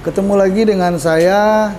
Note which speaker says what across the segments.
Speaker 1: Ketemu lagi dengan saya,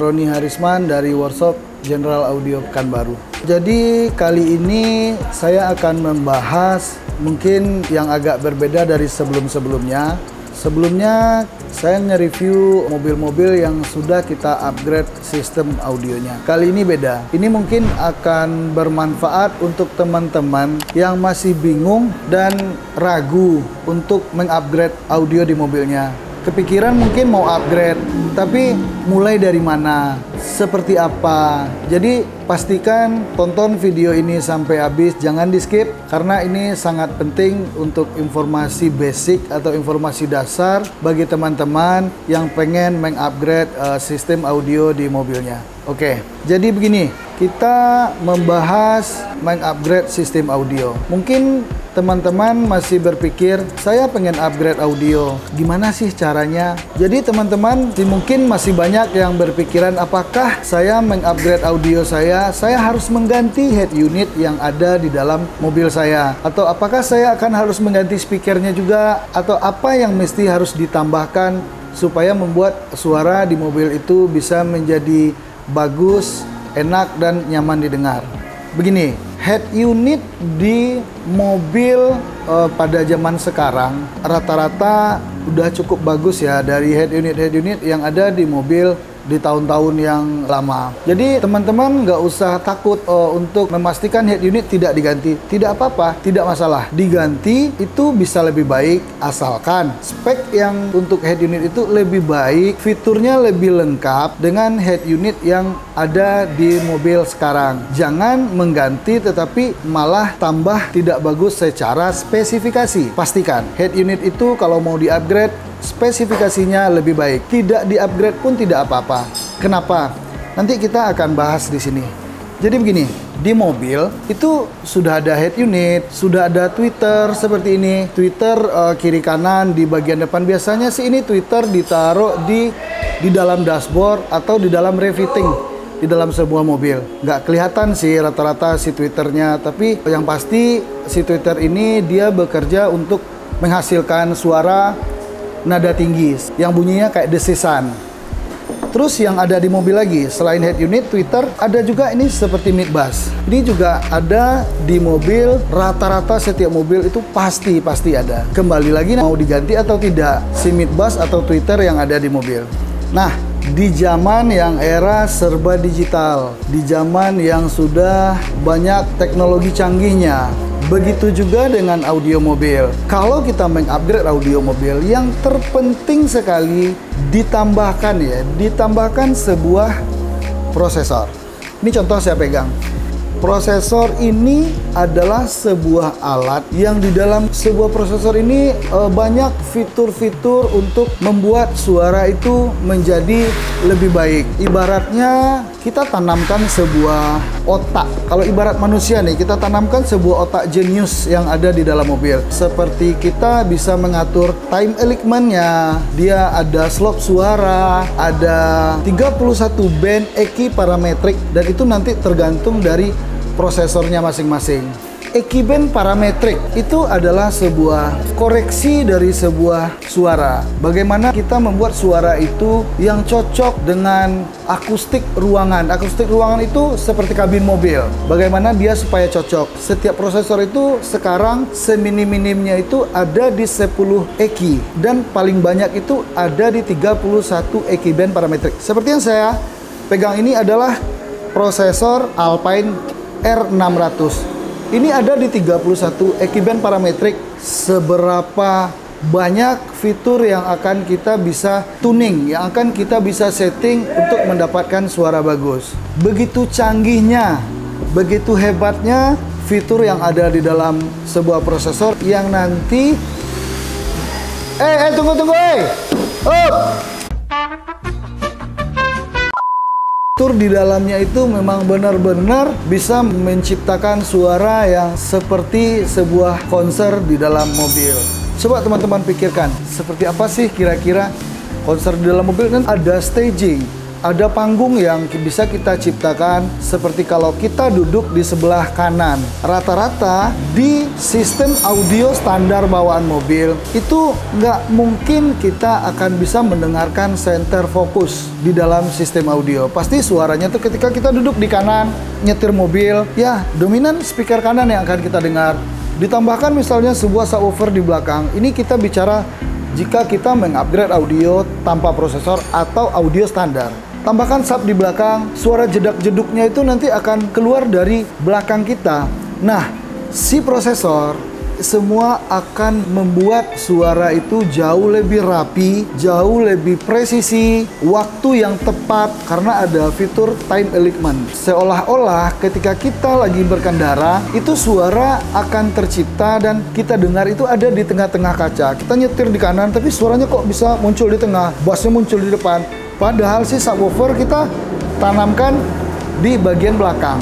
Speaker 1: Roni Harisman dari Workshop General Audio Pekanbaru. Jadi kali ini saya akan membahas mungkin yang agak berbeda dari sebelum-sebelumnya. Sebelumnya saya nge-review mobil-mobil yang sudah kita upgrade sistem audionya. Kali ini beda. Ini mungkin akan bermanfaat untuk teman-teman yang masih bingung dan ragu untuk mengupgrade audio di mobilnya. Kepikiran mungkin mau upgrade, tapi mulai dari mana? Seperti apa? Jadi pastikan tonton video ini sampai habis, jangan di skip karena ini sangat penting untuk informasi basic atau informasi dasar bagi teman-teman yang pengen mengupgrade sistem audio di mobilnya. Oke, jadi begini, kita membahas mengupgrade sistem audio. Mungkin teman-teman masih berpikir, saya pengen upgrade audio, gimana sih caranya? Jadi teman-teman mungkin masih banyak yang berpikiran, apakah saya mengupgrade audio saya harus mengganti head unit yang ada di dalam mobil saya? Atau apakah saya akan harus mengganti speakernya juga? Atau apa yang mesti harus ditambahkan supaya membuat suara di mobil itu bisa menjadi bagus, enak, dan nyaman didengar? Begini, head unit di mobil pada zaman sekarang rata-rata udah cukup bagus ya dari head unit yang ada di mobil di tahun-tahun yang lama. Jadi teman-teman nggak usah takut untuk memastikan head unit tidak diganti. Tidak apa-apa, tidak masalah. Diganti itu bisa lebih baik asalkan spek yang untuk head unit itu lebih baik, fiturnya lebih lengkap dengan head unit yang ada di mobil sekarang. Jangan mengganti tetapi malah tambah tidak bagus secara spesifikasi. Pastikan head unit itu kalau mau di-upgrade spesifikasinya lebih baik. Tidak di-upgrade pun tidak apa-apa. Kenapa? Nanti kita akan bahas di sini. Jadi begini, di mobil itu sudah ada head unit, sudah ada tweeter seperti ini. Tweeter kiri kanan di bagian depan. Biasanya sih ini tweeter ditaruh di dalam dashboard atau di dalam revitting di dalam sebuah mobil. Nggak kelihatan sih rata-rata si tweeternya, tapi yang pasti si tweeter ini dia bekerja untuk menghasilkan suara nada tinggi yang bunyinya kayak desisan. Terus yang ada di mobil lagi selain head unit, tweeter, ada juga ini seperti mid bass. Ini juga ada di mobil, rata-rata setiap mobil itu pasti ada. Kembali lagi mau diganti atau tidak si mid bass atau tweeter yang ada di mobil. Nah, di zaman yang era serba digital, di zaman yang sudah banyak teknologi canggihnya, begitu juga dengan audio mobil. Kalau kita mengupgrade audio mobil, yang terpenting sekali ditambahkan sebuah prosesor. Ini contoh saya pegang. Prosesor ini adalah sebuah alat yang di dalam sebuah prosesor ini banyak fitur-fitur untuk membuat suara itu menjadi lebih baik. Ibaratnya kita tanamkan sebuah otak. Kalau ibarat manusia nih, kita tanamkan sebuah otak jenius yang ada di dalam mobil. Seperti kita bisa mengatur time alignment-nya, dia ada slop suara, ada 31 band EQ parametrik, dan itu nanti tergantung dari prosesornya masing-masing. EQ band parametrik itu adalah sebuah koreksi dari sebuah suara. Bagaimana kita membuat suara itu yang cocok dengan akustik ruangan. Akustik ruangan itu seperti kabin mobil. Bagaimana dia supaya cocok. Setiap prosesor itu sekarang seminim-minimnya itu ada di 10 EQ. Dan paling banyak itu ada di 31 EQ band parametrik. Seperti yang saya pegang ini adalah prosesor Alpine R600. Ini ada di 31 EQ band parametrik. Seberapa banyak fitur yang akan kita bisa tuning, yang akan kita bisa setting untuk mendapatkan suara bagus. Begitu canggihnya, begitu hebatnya fitur yang ada di dalam sebuah prosesor yang nanti tunggu fitur di dalamnya itu memang benar-benar bisa menciptakan suara yang seperti sebuah konser di dalam mobil. Coba teman-teman pikirkan, seperti apa sih kira-kira konser di dalam mobil? Kan ada staging, ada panggung yang bisa kita ciptakan seperti kalau kita duduk di sebelah kanan. Rata-rata di sistem audio standar bawaan mobil itu nggak mungkin kita akan bisa mendengarkan center focus di dalam sistem audio. Pasti suaranya tuh ketika kita duduk di kanan, nyetir mobil, ya dominan speaker kanan yang akan kita dengar. Ditambahkan misalnya sebuah subwoofer di belakang. Ini kita bicara jika kita mengupgrade audio tanpa prosesor atau audio standar. Tambahkan sub di belakang, suara jedak-jeduknya itu nanti akan keluar dari belakang kita. Nah, si prosesor semua akan membuat suara itu jauh lebih rapi, jauh lebih presisi, waktu yang tepat karena ada fitur time alignment. Seolah-olah ketika kita lagi berkendara, itu suara akan tercipta dan kita dengar itu ada di tengah-tengah kaca. Kita nyetir di kanan tapi suaranya kok bisa muncul di tengah, bassnya muncul di depan. Padahal si subwoofer kita tanamkan di bagian belakang.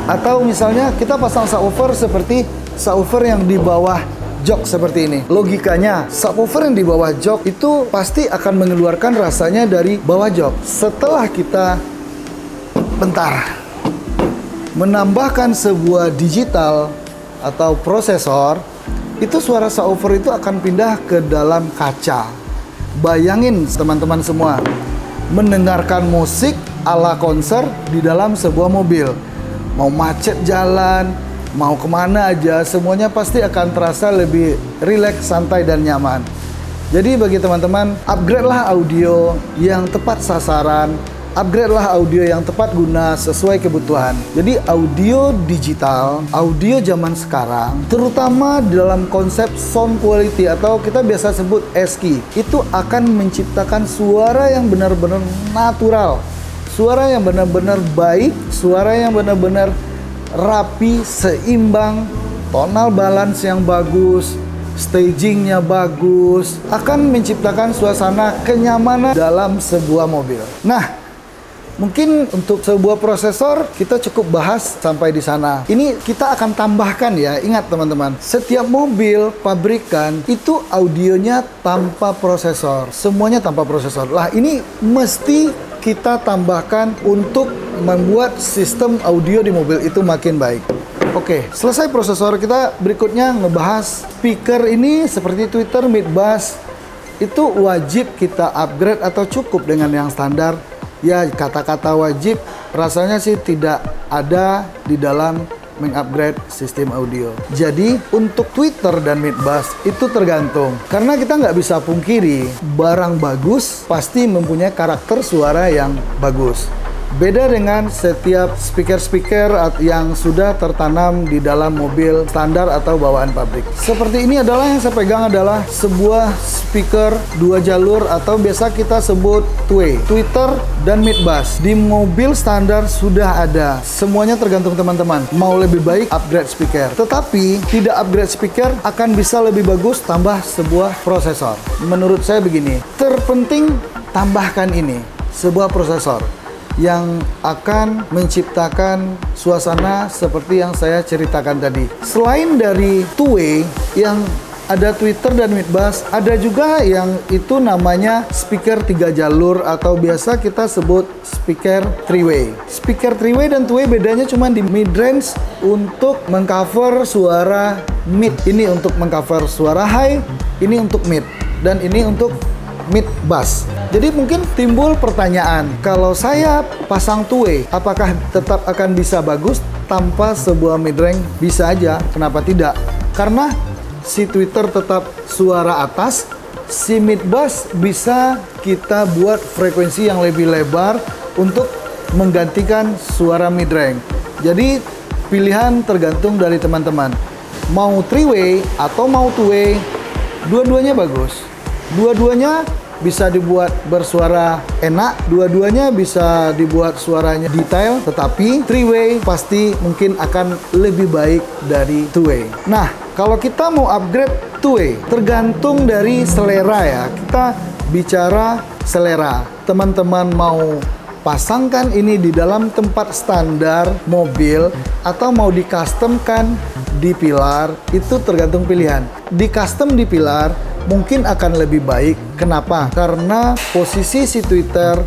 Speaker 1: Atau misalnya kita pasang subwoofer seperti subwoofer yang di bawah jok seperti ini. Logikanya, subwoofer yang di bawah jok itu pasti akan mengeluarkan rasanya dari bawah jok. Setelah kita menambahkan sebuah digital atau prosesor, itu suara subwoofer itu akan pindah ke dalam kaca. Bayangin teman-teman semua, mendengarkan musik ala konser di dalam sebuah mobil. Mau macet jalan, mau kemana aja, semuanya pasti akan terasa lebih rileks, santai, dan nyaman. Jadi bagi teman-teman, upgrade lah audio yang tepat sasaran, upgrade lah audio yang tepat guna sesuai kebutuhan. Jadi audio digital, audio zaman sekarang, terutama dalam konsep sound quality atau kita biasa sebut ASCII, itu akan menciptakan suara yang benar-benar natural, suara yang benar-benar baik, suara yang benar-benar rapi, seimbang, tonal balance yang bagus, stagingnya bagus, akan menciptakan suasana kenyamanan dalam sebuah mobil. Nah, mungkin untuk sebuah prosesor kita cukup bahas sampai di sana. Ini kita akan tambahkan ya, ingat teman-teman, setiap mobil pabrikan itu audionya tanpa prosesor, semuanya tanpa prosesor. Lah ini mesti kita tambahkan untuk membuat sistem audio di mobil itu makin baik. Oke, selesai prosesor, kita berikutnya ngebahas speaker ini seperti tweeter, mid bass. Itu wajib kita upgrade atau cukup dengan yang standar? Ya, kata-kata wajib rasanya sih tidak ada di dalam mengupgrade sistem audio. Jadi untuk tweeter dan mid bass itu tergantung, karena kita nggak bisa pungkiri barang bagus pasti mempunyai karakter suara yang bagus. Beda dengan setiap speaker-speaker yang sudah tertanam di dalam mobil standar atau bawaan pabrik. Seperti ini adalah yang saya pegang adalah sebuah speaker 2 jalur atau biasa kita sebut two-way, tweeter dan mid bass. Di mobil standar sudah ada. Semuanya tergantung teman-teman. Mau lebih baik upgrade speaker. Tetapi tidak upgrade speaker akan bisa lebih bagus tambah sebuah prosesor. Menurut saya begini, terpenting tambahkan ini, sebuah prosesor yang akan menciptakan suasana seperti yang saya ceritakan tadi. Selain dari two-way yang ada tweeter dan mid bass, ada juga yang itu namanya speaker 3 jalur atau biasa kita sebut speaker three-way. Speaker three-way dan two-way bedanya cuma di mid range untuk mengcover suara mid. Ini untuk mengcover suara high, ini untuk mid, dan ini untuk mid bass. Jadi mungkin timbul pertanyaan, kalau saya pasang two-way, apakah tetap akan bisa bagus tanpa sebuah mid range? Bisa aja, kenapa tidak? Karena si tweeter tetap suara atas, si mid bass bisa kita buat frekuensi yang lebih lebar untuk menggantikan suara mid range. Jadi pilihan tergantung dari teman-teman. Mau three-way atau mau two-way, dua-duanya bagus. Dua-duanya bisa dibuat bersuara enak, dua-duanya bisa dibuat suaranya detail, tetapi three-way pasti mungkin akan lebih baik dari two-way. Nah, kalau kita mau upgrade two-way, tergantung dari selera ya. Kita bicara selera. Teman-teman mau pasangkan ini di dalam tempat standar mobil atau mau di customkan di pilar, itu tergantung pilihan. Di custom di pilar mungkin akan lebih baik. Kenapa? Karena posisi si tweeter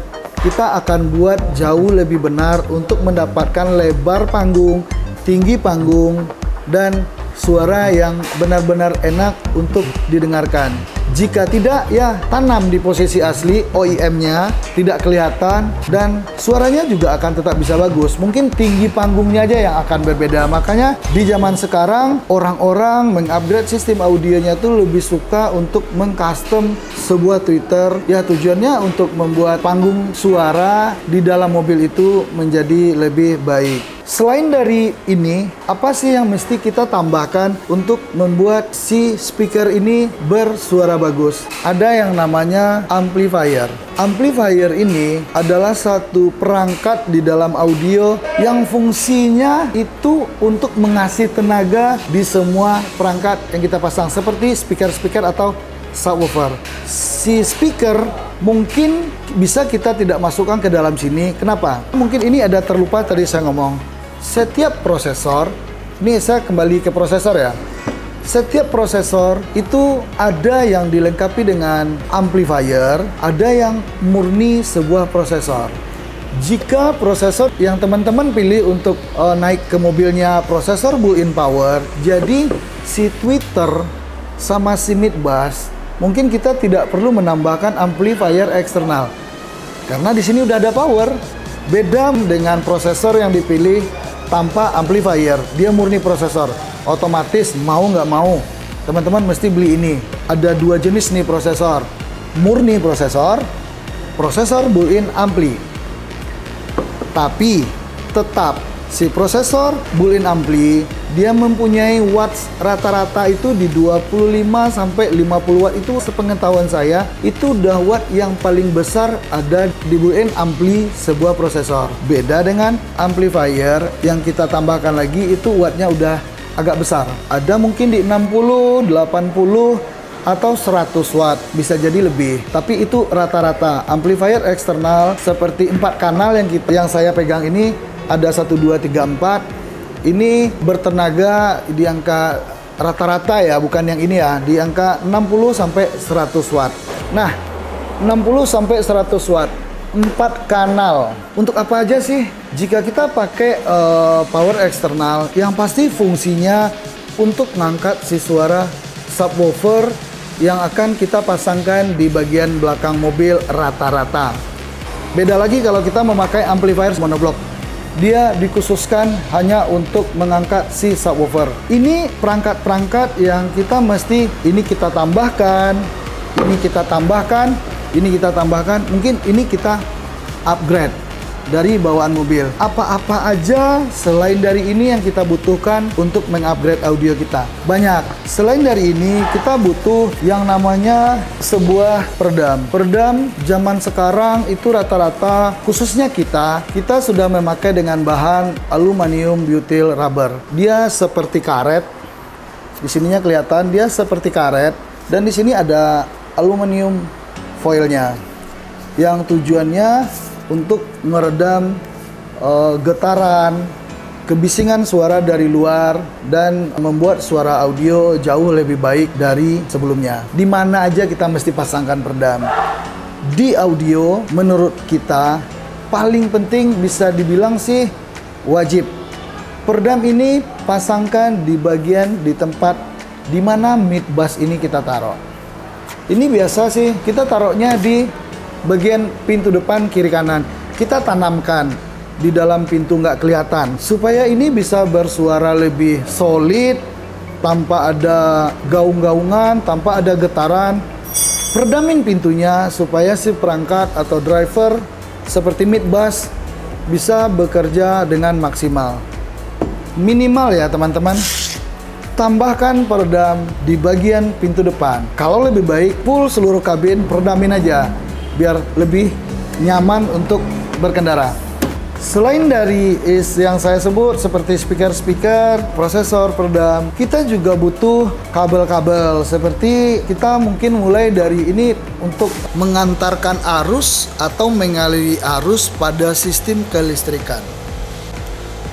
Speaker 1: kita akan buat jauh lebih benar untuk mendapatkan lebar panggung, tinggi panggung, dan suara yang benar-benar enak untuk didengarkan. Jika tidak, ya tanam di posisi asli, OEM-nya tidak kelihatan dan suaranya juga akan tetap bisa bagus. Mungkin tinggi panggungnya aja yang akan berbeda. Makanya di zaman sekarang orang-orang mengupgrade sistem audionya tuh lebih suka untuk mengcustom sebuah tweeter. Ya tujuannya untuk membuat panggung suara di dalam mobil itu menjadi lebih baik. Selain dari ini, apa sih yang mesti kita tambahkan untuk membuat si speaker ini bersuara bagus? Ada yang namanya amplifier. Amplifier ini adalah satu perangkat di dalam audio yang fungsinya itu untuk mengasih tenaga di semua perangkat yang kita pasang, seperti speaker-speaker atau subwoofer. Si speaker mungkin bisa kita tidak masukkan ke dalam sini. Kenapa? Mungkin ini ada terlupa tadi saya ngomong. Setiap prosesor, ini saya kembali ke prosesor ya. Setiap prosesor itu ada yang dilengkapi dengan amplifier, ada yang murni sebuah prosesor. Jika prosesor yang teman-teman pilih untuk naik ke mobilnya prosesor built-in power, jadi si tweeter sama si mid bass mungkin kita tidak perlu menambahkan amplifier eksternal karena di sini udah ada power. Beda dengan prosesor yang dipilih tanpa amplifier, dia murni prosesor. Otomatis mau nggak mau, teman-teman mesti beli ini. Ada dua jenis nih prosesor, murni prosesor, prosesor built-in ampli. Tapi tetap si prosesor built-in ampli dia mempunyai watts rata-rata itu di 25 sampai 50 watt. Itu sepengetahuan saya itu udah watt yang paling besar ada di built-in ampli sebuah prosesor. Beda dengan amplifier yang kita tambahkan lagi itu wattnya udah agak besar. Ada mungkin di 60, 80 atau 100 watt, bisa jadi lebih. Tapi itu rata-rata. Amplifier eksternal seperti 4 kanal yang saya pegang ini ada 1, 2, 3, 4. Ini bertenaga di angka rata-rata ya, bukan yang ini ya, di angka 60 sampai 100 watt. Nah, 60 sampai 100 watt, 4 kanal. Untuk apa aja sih? Jika kita pakai power eksternal, yang pasti fungsinya untuk mengangkat si suara subwoofer yang akan kita pasangkan di bagian belakang mobil rata-rata. Beda lagi kalau kita memakai amplifier monoblock. Dia dikhususkan hanya untuk mengangkat si subwoofer. Ini perangkat-perangkat yang kita mesti, ini kita tambahkan, ini kita tambahkan, ini kita tambahkan, mungkin ini kita upgrade dari bawaan mobil. Apa-apa aja selain dari ini yang kita butuhkan untuk mengupgrade audio kita? Banyak. Selain dari ini, kita butuh yang namanya sebuah peredam. Peredam zaman sekarang itu rata-rata, khususnya kita sudah memakai dengan bahan aluminium butyl rubber. Dia seperti karet. Di sininya kelihatan dia seperti karet dan di sini ada aluminium foilnya yang tujuannya untuk meredam getaran, kebisingan suara dari luar dan membuat suara audio jauh lebih baik dari sebelumnya. Di mana aja kita mesti pasangkan peredam. Di audio menurut kita paling penting bisa dibilang sih wajib. Peredam ini pasangkan di bagian di tempat di mana mid bass ini kita taruh. Ini biasa sih kita taruhnya di bagian pintu depan kiri kanan. Kita tanamkan di dalam pintu nggak kelihatan supaya ini bisa bersuara lebih solid tanpa ada gaung-gaungan, tanpa ada getaran. Peredamin pintunya supaya si perangkat atau driver seperti mid bass bisa bekerja dengan maksimal. Minimal ya teman-teman, tambahkan peredam di bagian pintu depan. Kalau lebih baik full seluruh kabin peredamin aja biar lebih nyaman untuk berkendara. Selain dari yang saya sebut seperti speaker-speaker, prosesor, peredam, kita juga butuh kabel-kabel. Seperti kita mungkin mulai dari ini untuk mengantarkan arus atau mengaliri arus pada sistem kelistrikan.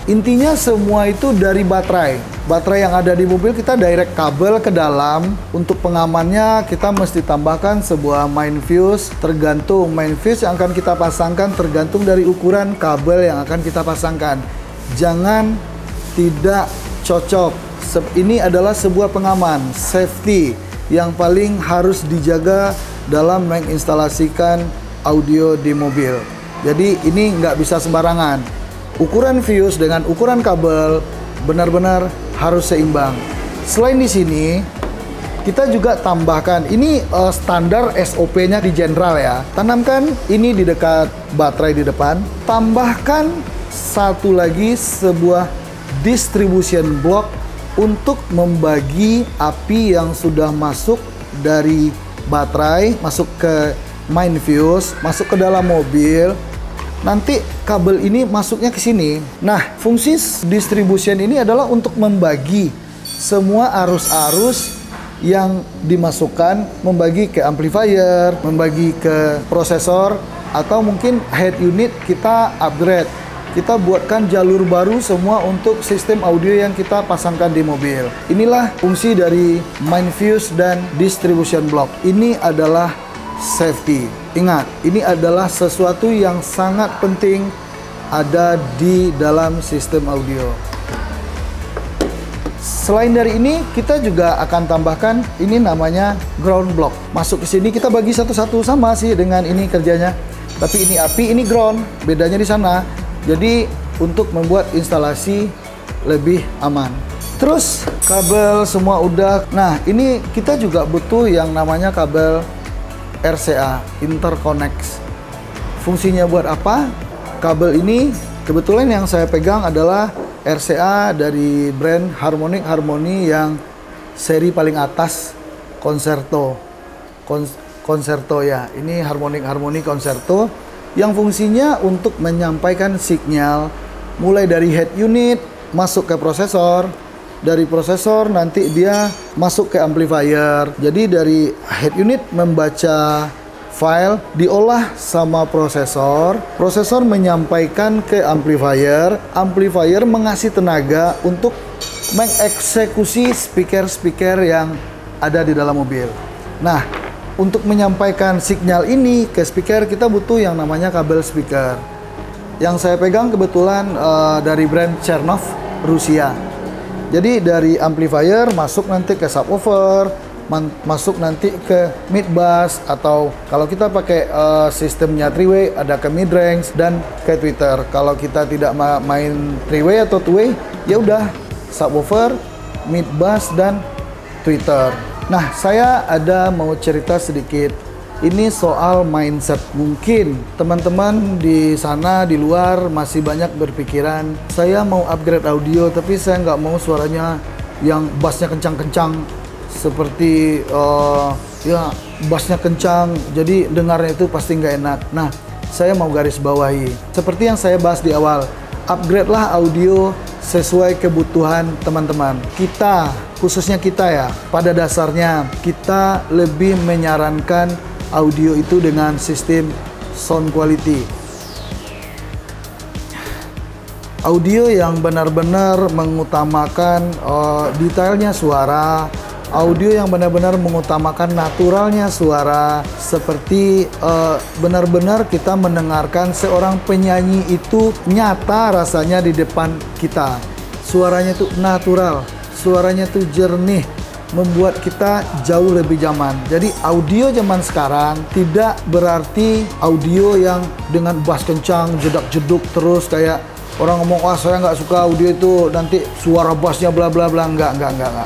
Speaker 1: Intinya semua itu dari baterai. baterai yang ada di mobil kita direct kabel ke dalam. Untuk pengamannya kita mesti tambahkan sebuah main fuse. Tergantung main fuse yang akan kita pasangkan tergantung dari ukuran kabel yang akan kita pasangkan. Jangan tidak cocok. Ini adalah sebuah pengaman, safety yang paling harus dijaga dalam menginstalasikan audio di mobil. Jadi ini nggak bisa sembarangan. Ukuran fuse dengan ukuran kabel benar-benar harus seimbang. Selain di sini, kita juga tambahkan, ini standar SOP-nya di General ya. Tanamkan ini di dekat baterai di depan. Tambahkan satu lagi sebuah distribution block untuk membagi api yang sudah masuk dari baterai, masuk ke main fuse, masuk ke dalam mobil. Nanti kabel ini masuknya ke sini. Nah, fungsi distribution ini adalah untuk membagi semua arus-arus yang dimasukkan, membagi ke amplifier, membagi ke prosesor, atau mungkin head unit kita upgrade. Kita buatkan jalur baru semua untuk sistem audio yang kita pasangkan di mobil. Inilah fungsi dari main fuse dan distribution block. Ini adalah safety. Ingat, ini adalah sesuatu yang sangat penting ada di dalam sistem audio. Selain dari ini, kita juga akan tambahkan ini namanya ground block. Masuk ke sini kita bagi satu-satu, sama sih dengan ini kerjanya. Tapi ini api, ini ground. Bedanya di sana. Jadi untuk membuat instalasi lebih aman. Terus kabel semua udah. Nah, ini kita juga butuh yang namanya kabel RCA, interconnect. Fungsinya buat apa? Kabel ini kebetulan yang saya pegang adalah RCA dari brand Harmonic Harmony yang seri paling atas, Concerto. Concerto ya. Ini Harmonic Harmony Concerto yang fungsinya untuk menyampaikan sinyal mulai dari head unit masuk ke prosesor, dari prosesor nanti dia masuk ke amplifier. Jadi dari head unit membaca file, diolah sama prosesor, prosesor menyampaikan ke amplifier, amplifier mengasih tenaga untuk mengeksekusi speaker-speaker yang ada di dalam mobil. Nah, untuk menyampaikan sinyal ini ke speaker, kita butuh yang namanya kabel speaker. Yang saya pegang kebetulan dari brand Chernov, Rusia. Jadi dari amplifier masuk nanti ke subwoofer, masuk nanti ke mid bass, atau kalau kita pakai sistemnya 3-way ada ke mid range dan ke tweeter. Kalau kita tidak main 3-way atau 2-way, ya udah subwoofer, mid bass dan tweeter. Nah, saya ada mau cerita sedikit. Ini soal mindset. Mungkin teman-teman di sana, di luar masih banyak berpikiran, saya mau upgrade audio, tapi saya nggak mau suaranya yang bassnya kencang-kencang. Seperti, ya bassnya kencang, jadi dengarnya itu pasti nggak enak. Nah, saya mau garis bawahi. Seperti yang saya bahas di awal, upgrade lah audio sesuai kebutuhan teman-teman. Kita, khususnya kita ya, pada dasarnya kita lebih menyarankan audio itu dengan sistem sound quality. Audio yang benar-benar mengutamakan detailnya suara, audio yang benar-benar mengutamakan naturalnya suara, seperti benar-benar kita mendengarkan seorang penyanyi itu nyata rasanya di depan kita. Suaranya itu natural, suaranya itu jernih, membuat kita jauh lebih nyaman. Jadi audio zaman sekarang tidak berarti audio yang dengan bass kencang, jedak-jeduk terus kayak orang ngomong, wah saya nggak suka audio itu, nanti suara bassnya bla bla bla. Enggak.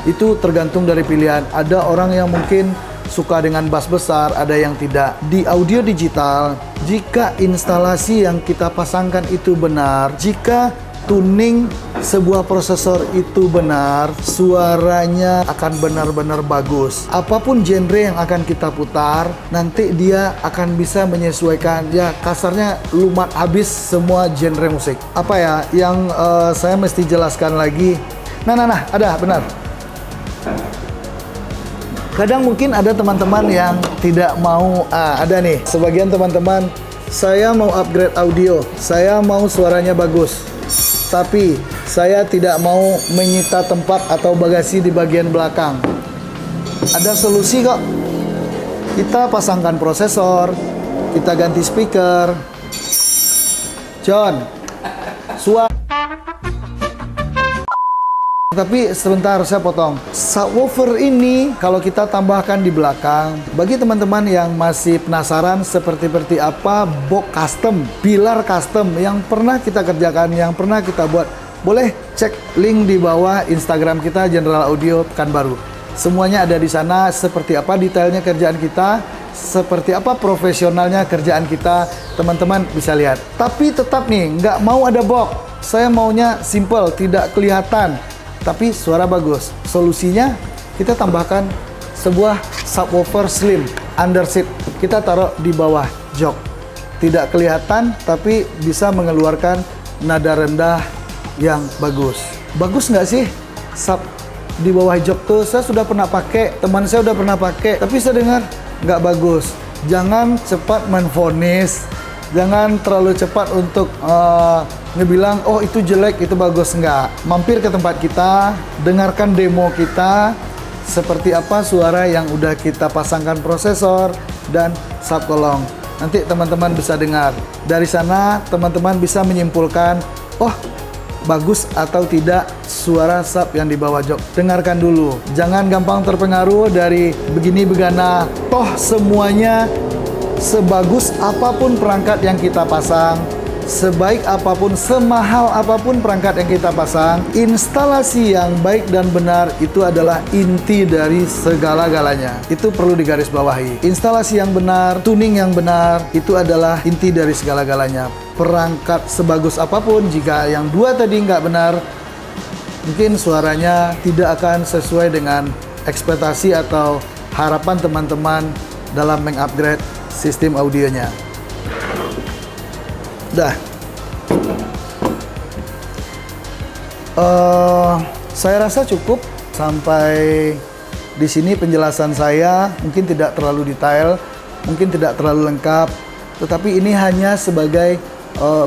Speaker 1: Itu tergantung dari pilihan. Ada orang yang mungkin suka dengan bass besar, ada yang tidak. Di audio digital, jika instalasi yang kita pasangkan itu benar, jika tuning sebuah prosesor itu benar, suaranya akan benar-benar bagus. Apapun genre yang akan kita putar, nanti dia akan bisa menyesuaikan. Ya kasarnya lumat habis semua genre musik. Apa ya yang saya mesti jelaskan lagi? Nah, ada benar. Kadang mungkin ada teman-teman yang tidak mau, ada nih, sebagian teman-teman, saya mau upgrade audio, saya mau suaranya bagus. Tapi saya tidak mau menyita tempat atau bagasi di bagian belakang. Ada solusi kok. Kita pasangkan prosesor, kita ganti speaker. John, suara. Tapi sebentar, saya potong. Subwoofer ini kalau kita tambahkan di belakang, bagi teman-teman yang masih penasaran seperti apa box custom, pilar custom yang pernah kita kerjakan, yang pernah kita buat, boleh cek link di bawah Instagram kita, General Audio Pekanbaru. Semuanya ada di sana, seperti apa detailnya kerjaan kita, seperti apa profesionalnya kerjaan kita, teman-teman bisa lihat. Tapi tetap nih, nggak mau ada box. Saya maunya simple, tidak kelihatan, tapi suara bagus. Solusinya kita tambahkan sebuah subwoofer slim underseat. Kita taruh di bawah jok. Tidak kelihatan tapi bisa mengeluarkan nada rendah yang bagus. Bagus nggak sih sub di bawah jok tuh? Saya sudah pernah pakai, teman saya udah pernah pakai, tapi saya dengar nggak bagus. Jangan cepat menvonis. Jangan terlalu cepat untuk ngebilang, oh itu jelek, itu bagus. Enggak. Mampir ke tempat kita, dengarkan demo kita, seperti apa suara yang udah kita pasangkan prosesor dan subkolong. Nanti teman-teman bisa dengar. Dari sana teman-teman bisa menyimpulkan, oh bagus atau tidak suara sub yang di bawah jok. Dengarkan dulu. Jangan gampang terpengaruh dari begini begana. Toh semuanya sebagus apapun perangkat yang kita pasang, sebaik apapun, semahal apapun perangkat yang kita pasang, instalasi yang baik dan benar itu adalah inti dari segala-galanya. Itu perlu digarisbawahi. Instalasi yang benar, tuning yang benar, itu adalah inti dari segala-galanya. Perangkat sebagus apapun, jika yang dua tadi nggak benar, mungkin suaranya tidak akan sesuai dengan ekspektasi atau harapan teman-teman dalam mengupgrade sistem audionya. Dah. Saya rasa cukup sampai di sini penjelasan saya. Mungkin tidak terlalu detail, mungkin tidak terlalu lengkap, tetapi ini hanya sebagai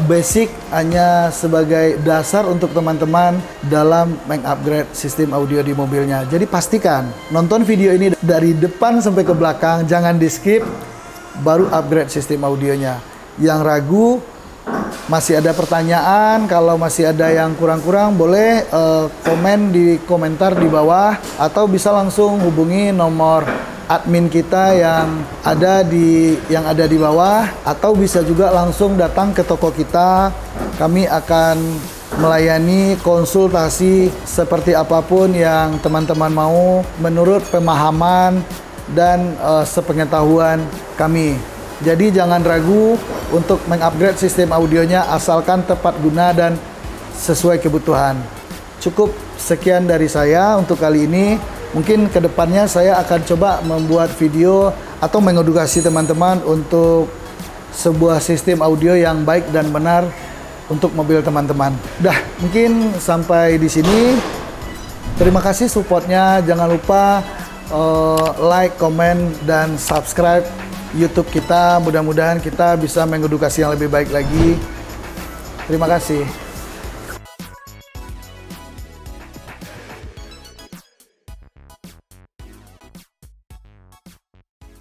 Speaker 1: basic, hanya sebagai dasar untuk teman-teman dalam mengupgrade sistem audio di mobilnya. Jadi pastikan nonton video ini dari depan sampai ke belakang, jangan di skip, baru upgrade sistem audionya. Yang ragu, masih ada pertanyaan, kalau masih ada yang kurang-kurang boleh komen di komentar di bawah, atau bisa langsung hubungi nomor admin kita yang ada di bawah, atau bisa juga langsung datang ke toko kita. Kami akan melayani konsultasi seperti apapun yang teman-teman mau menurut pemahaman dan sepengetahuan kami. Jadi jangan ragu untuk mengupgrade sistem audionya, asalkan tepat guna dan sesuai kebutuhan. Cukup sekian dari saya untuk kali ini. Mungkin kedepannya saya akan coba membuat video atau mengedukasi teman-teman untuk sebuah sistem audio yang baik dan benar untuk mobil teman-teman. Dah, mungkin sampai di sini. Terima kasih supportnya. Jangan lupa like, komen, dan subscribe YouTube kita. Mudah-mudahan kita bisa mengedukasi yang lebih baik lagi. Terima kasih.